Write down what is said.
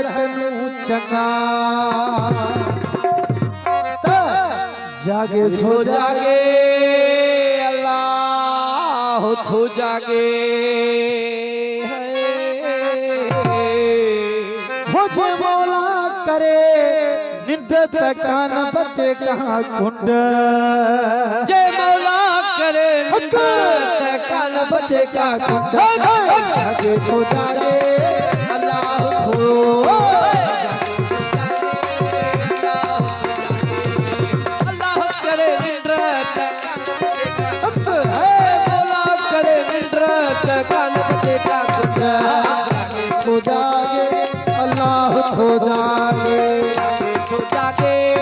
तनु चंगा जागे छो जागे अल्लाह छो जागे हो जे मौला करे निंद तकान बचे कहाँ कुंड जे मौला करे निंद तकान बचे कहाँ कुंड जागे छो जागे अल्लाह हो जागे अल्लाह खो जागे खो जागे